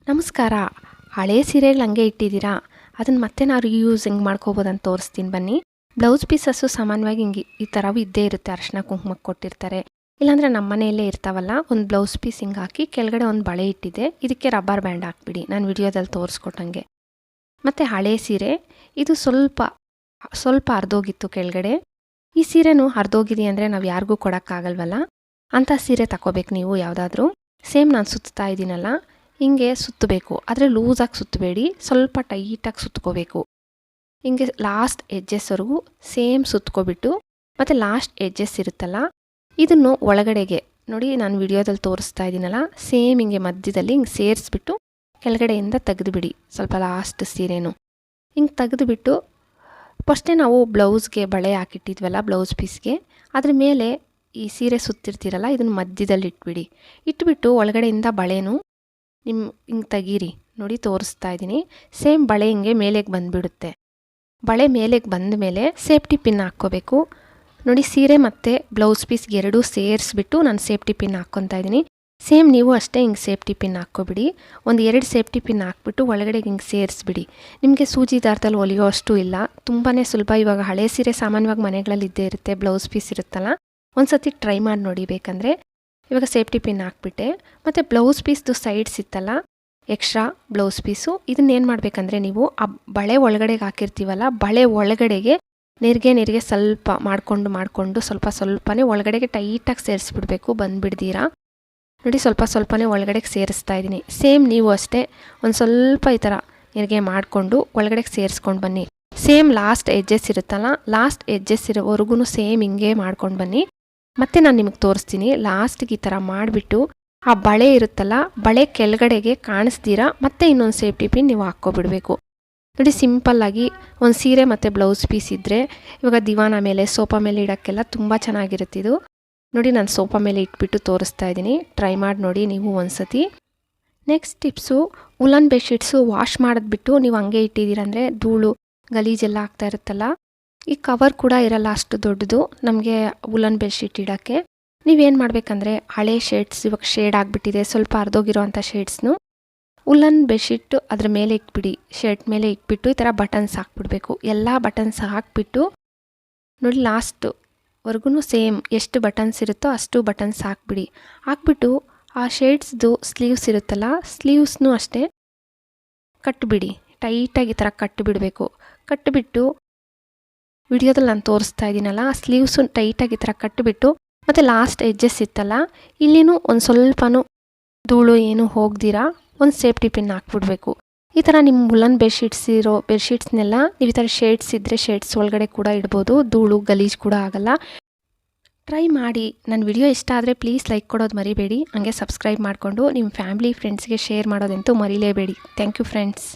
ನಮಸ್ಕಾರ. ಹಳೆ ಸೀರೆಗಳು ಹಂಗೆ ಇಟ್ಟಿದ್ದೀರಾ, ಅದನ್ನು ಮತ್ತೆ ನಾವು ರಿಯೂಸ್ ಹೆಂಗೆ ಮಾಡ್ಕೋಬೋದು ಅಂತ ತೋರಿಸ್ತೀನಿ ಬನ್ನಿ. ಬ್ಲೌಸ್ ಪೀಸಸ್ಸು ಸಾಮಾನ್ಯವಾಗಿ ಹಿಂಗೆ ಈ ಥರವೂ ಇದ್ದೇ ಇರುತ್ತೆ, ಅರಿಶಿನ ಕುಂಕುಮಕ್ಕೆ ಕೊಟ್ಟಿರ್ತಾರೆ. ಇಲ್ಲಾಂದರೆ ನಮ್ಮ ಮನೆಯಲ್ಲೇ ಇರ್ತಾವಲ್ಲ, ಒಂದು ಬ್ಲೌಸ್ ಪೀಸ್ ಹಿಂಗೆ ಹಾಕಿ ಕೆಳಗಡೆ ಒಂದು ಬಳೆ ಇಟ್ಟಿದೆ, ಇದಕ್ಕೆ ರಬ್ಬರ್ ಬ್ಯಾಂಡ್ ಹಾಕ್ಬಿಡಿ, ನಾನು ವಿಡಿಯೋದಲ್ಲಿ ತೋರಿಸ್ಕೊಟ್ಟಂಗೆ. ಮತ್ತು ಹಳೆ ಸೀರೆ ಇದು ಸ್ವಲ್ಪ ಹರಿದೋಗಿತ್ತು ಕೆಳಗಡೆ. ಈ ಸೀರೆನೂ ಹರಿದೋಗಿದೆ ಅಂದರೆ ನಾವು ಯಾರಿಗೂ ಕೊಡೋಕ್ಕಾಗಲ್ವಲ್ಲ, ಅಂಥ ಸೀರೆ ತಗೋಬೇಕು ನೀವು ಯಾವುದಾದ್ರೂ. ಸೇಮ್ ನಾನು ಸುತ್ತಾ ಇದ್ದೀನಲ್ಲ ಹಿಂಗೆ ಸುತ್ತಬೇಕು, ಆದರೆ ಲೂಸಾಗಿ ಸುತ್ತಬೇಡಿ, ಸ್ವಲ್ಪ ಟೈಟಾಗಿ ಸುತ್ಕೋಬೇಕು. ಹಿಂಗೆ ಲಾಸ್ಟ್ ಎಡ್ಜಸ್ವರೆಗೂ ಸೇಮ್ ಸುತ್ಕೊಬಿಟ್ಟು, ಮತ್ತು ಲಾಸ್ಟ್ ಎಡ್ಜಸ್ ಇರುತ್ತಲ್ಲ ಇದನ್ನು ಒಳಗಡೆಗೆ ನೋಡಿ, ನಾನು ವಿಡಿಯೋದಲ್ಲಿ ತೋರಿಸ್ತಾ ಇದ್ದೀನಲ್ಲ ಸೇಮ್ ಹಿಂಗೆ ಮಧ್ಯದಲ್ಲಿ ಹಿಂಗೆ ಸೇರಿಸ್ಬಿಟ್ಟು ಕೆಳಗಡೆಯಿಂದ ತೆಗೆದುಬಿಡಿ. ಸ್ವಲ್ಪ ಲಾಸ್ಟ್ ಸೀರೆನೂ ಹಿಂಗೆ ತೆಗೆದುಬಿಟ್ಟು ಫಸ್ಟೇ ನಾವು ಬ್ಲೌಸ್ಗೆ ಬಳೆ ಹಾಕಿಟ್ಟಿದ್ವಲ್ಲ ಬ್ಲೌಸ್ ಪೀಸ್ಗೆ, ಅದ್ರ ಮೇಲೆ ಈ ಸೀರೆ ಸುತ್ತಿರ್ತೀರಲ್ಲ ಇದನ್ನು ಮಧ್ಯದಲ್ಲಿ ಇಟ್ಬಿಡಿ. ಇಟ್ಬಿಟ್ಟು ಒಳಗಡೆಯಿಂದ ಬಳೆನೂ ಹಿಂಗೆ ತೆಗೀರಿ. ನೋಡಿ ತೋರಿಸ್ತಾ ಇದ್ದೀನಿ, ಸೇಮ್ ಬಳೆ ಹಿಂಗೆ ಮೇಲೆಗೆ ಬಂದುಬಿಡುತ್ತೆ. ಬಳೆ ಮೇಲೆಗೆ ಬಂದ ಮೇಲೆ ಸೇಫ್ಟಿ ಪಿನ್ ಹಾಕ್ಕೋಬೇಕು. ನೋಡಿ ಸೀರೆ ಮತ್ತು ಬ್ಲೌಸ್ ಪೀಸ್ಗೆ ಎರಡೂ ಸೇರಿಸ್ಬಿಟ್ಟು ನಾನು ಸೇಫ್ಟಿ ಪಿನ್ ಹಾಕ್ಕೊತಾ ಇದ್ದೀನಿ. ಸೇಮ್ ನೀವು ಅಷ್ಟೇ ಹಿಂಗೆ ಸೇಫ್ಟಿ ಪಿನ್ ಹಾಕ್ಕೊಬಿಡಿ. ಒಂದು 2 ಸೇಫ್ಟಿ ಪಿನ್ ಹಾಕ್ಬಿಟ್ಟು ಒಳಗಡೆಗೆ ಹಿಂಗೆ ಸೇರಿಸ್ಬಿಡಿ. ನಿಮಗೆ ಸೂಜಿ ದಾರದಲ್ಲಿ ಹೊಲಿಯೋ ಅಷ್ಟು ಇಲ್ಲ, ತುಂಬಾ ಸುಲಭ. ಇವಾಗ ಹಳೆ ಸೀರೆ ಸಾಮಾನ್ಯವಾಗಿ ಮನೆಗಳಲ್ಲಿ ಇದ್ದೇ ಇರುತ್ತೆ, ಬ್ಲೌಸ್ ಪೀಸ್ ಇರುತ್ತಲ್ಲ, ಒಂದು ಸತಿ ಟ್ರೈ ಮಾಡಿ ನೋಡಿ ಬೇಕಂದರೆ. ಇವಾಗ ಸೇಫ್ಟಿ ಪಿನ್ ಹಾಕ್ಬಿಟ್ಟೆ. ಮತ್ತು ಬ್ಲೌಸ್ ಪೀಸ್ದು ಸೈಡ್ಸ್ ಇತ್ತಲ್ಲ ಎಕ್ಸ್ಟ್ರಾ ಬ್ಲೌಸ್ ಪೀಸು, ಇದನ್ನೇನು ಮಾಡಬೇಕಂದ್ರೆ ನೀವು ಆ ಬಳೆ ಒಳಗಡೆಗೆ ಹಾಕಿರ್ತೀವಲ್ಲ, ಬಳೆ ಒಳಗಡೆಗೆ ನೆರಿಗೆ ಸ್ವಲ್ಪ ಮಾಡಿಕೊಂಡು ಸ್ವಲ್ಪನೇ ಒಳಗಡೆಗೆ ಟೈಟಾಗಿ ಸೇರಿಸ್ಬಿಡ್ಬೇಕು, ಬಂದುಬಿಡ್ದೀರಾ. ನೋಡಿ ಸ್ವಲ್ಪನೇ ಒಳಗಡೆಗೆ ಸೇರಿಸ್ತಾ ಇದ್ದೀನಿ. ಸೇಮ್ ನೀವು ಅಷ್ಟೇ ಒಂದು ಸ್ವಲ್ಪ ಈ ಥರ ನೆರಿಗೆ ಮಾಡಿಕೊಂಡು ಒಳಗಡೆಗೆ ಸೇರಿಸ್ಕೊಂಡು ಬನ್ನಿ. ಸೇಮ್ ಲಾಸ್ಟ್ ಎಡ್ಜಸ್ ಇರುತ್ತಲ್ಲ, ಲಾಸ್ಟ್ ಎಡ್ಜಸ್ ಇರೋವರೆಗೂ ಸೇಮ್ ಹಿಂಗೆ ಮಾಡ್ಕೊಂಡು ಬನ್ನಿ. ಮತ್ತು ನಾನು ನಿಮಗೆ ತೋರಿಸ್ತೀನಿ. ಲಾಸ್ಟಿಗೆ ಈ ಥರ ಮಾಡಿಬಿಟ್ಟು ಆ ಬಳೆ ಇರುತ್ತಲ್ಲ, ಬಳೆ ಕೆಳಗಡೆಗೆ ಕಾಣಿಸ್ತೀರಾ ಮತ್ತೆ ಇನ್ನೊಂದು ಸೇಫ್ಟಿ ಪಿನ್ ನೀವು ಹಾಕ್ಕೊಬಿಡ್ಬೇಕು. ನೋಡಿ ಸಿಂಪಲ್ಲಾಗಿ ಒಂದು ಸೀರೆ ಮತ್ತು ಬ್ಲೌಸ್ ಪೀಸ್ ಇದ್ದರೆ ಇವಾಗ ದಿವಾನ ಮೇಲೆ ಸೋಫಾ ಮೇಲೆ ಇಡೋಕ್ಕೆಲ್ಲ ತುಂಬ ಚೆನ್ನಾಗಿರುತ್ತಿದ್ದು. ನೋಡಿ ನಾನು ಸೋಫಾ ಮೇಲೆ ಇಟ್ಬಿಟ್ಟು ತೋರಿಸ್ತಾ ಇದ್ದೀನಿ, ಟ್ರೈ ಮಾಡಿ ನೋಡಿ ನೀವು ಒಂದು ಸತಿ. Next tips, woollen bedsheets wash ಮಾಡಿದ್ಬಿಟ್ಟು ನೀವು ಹಂಗೆ ಇಟ್ಟಿದ್ದೀರಂದರೆ ಧೂಳು ಗಲೀಜೆಲ್ಲ ಆಗ್ತಾ ಇರುತ್ತಲ್ಲ, ಈ ಕವರ್ ಕೂಡ ಇರಲ್ಲ ಅಷ್ಟು ದೊಡ್ಡದು ನಮಗೆ ಉಲನ್ ಬೆಡ್ಶೀಟ್ ಇಡೋಕ್ಕೆ. ನೀವೇನು ಮಾಡಬೇಕಂದ್ರೆ ಹಳೆ ಶೇಡ್ಸ್, ಇವಾಗ ಶೇಡ್ ಆಗಿಬಿಟ್ಟಿದೆ ಸ್ವಲ್ಪ ಹರಿದೋಗಿರೋ ಅಂಥ ಶೇಡ್ಸ್ನು ಉಲನ್ ಬೆಡ್ಶೀಟ್ ಅದ್ರ ಮೇಲೆ ಇಟ್ಬಿಡಿ, ಶರ್ಟ್ ಮೇಲೆ ಇಟ್ಬಿಟ್ಟು ಈ ಥರ ಬಟನ್ಸ್ ಹಾಕ್ಬಿಡ್ಬೇಕು. ಎಲ್ಲ ಬಟನ್ಸ್ ಹಾಕ್ಬಿಟ್ಟು ನೋಡಿ ಲಾಸ್ಟ್ವರೆಗೂ ಸೇಮ್ ಎಷ್ಟು ಬಟನ್ಸ್ ಇರುತ್ತೋ ಅಷ್ಟು ಬಟನ್ಸ್ ಹಾಕ್ಬಿಡಿ. ಹಾಕ್ಬಿಟ್ಟು ಆ ಶೇಡ್ಸ್ದು ಸ್ಲೀವ್ಸ್ ಇರುತ್ತಲ್ಲ, ಸ್ಲೀವ್ಸ್ನೂ ಅಷ್ಟೇ ಕಟ್ಟಿಬಿಡಿ, ಟೈಟಾಗಿ ಈ ಥರ ಕಟ್ಟಿಬಿಡಬೇಕು. ಕಟ್ಟಿಬಿಟ್ಟು ವಿಡಿಯೋದಲ್ಲಿ ನಾನು ತೋರಿಸ್ತಾ ಇದ್ದೀನಲ್ಲ, ಸ್ಲೀವ್ಸು ಟೈಟಾಗಿ ಈ ಥರ ಕಟ್ಟಿಬಿಟ್ಟು, ಮತ್ತು ಲಾಸ್ಟ್ ಎಡ್ಜಸ್ ಇತ್ತಲ್ಲ ಇಲ್ಲಿನೂ ಒಂದು ಸ್ವಲ್ಪನೂ ಧೂಳು ಏನು ಹೋಗ್ದಿರಾ ಒಂದು ಸೇಫ್ಟಿ ಪಿನ್ ಹಾಕ್ಬಿಡ್ಬೇಕು. ಈ ಥರ ನಿಮ್ಮ ಉಲನ್ ಬೆಡ್ಶೀಟ್ಸ್ನೆಲ್ಲ ನೀವು ಈ ಥರ ಶೇಡ್ಸ್ ಇದ್ದರೆ ಶೇಡ್ಸ್ ಒಳಗಡೆ ಕೂಡ ಇಡ್ಬೋದು, ಧೂಳು ಗಲೀಜು ಕೂಡ ಆಗಲ್ಲ. ಟ್ರೈ ಮಾಡಿ. ನನ್ನ ವಿಡಿಯೋ ಇಷ್ಟ ಆದರೆ ಪ್ಲೀಸ್ ಲೈಕ್ ಕೊಡೋದು ಮರಿಬೇಡಿ. ಹಂಗೆ ಸಬ್ಸ್ಕ್ರೈಬ್ ಮಾಡಿಕೊಂಡು ನಿಮ್ಮ ಫ್ಯಾಮಿಲಿ ಫ್ರೆಂಡ್ಸ್ಗೆ ಶೇರ್ ಮಾಡೋದಂತೂ ಮರಿಲೇಬೇಡಿ. Thank you friends.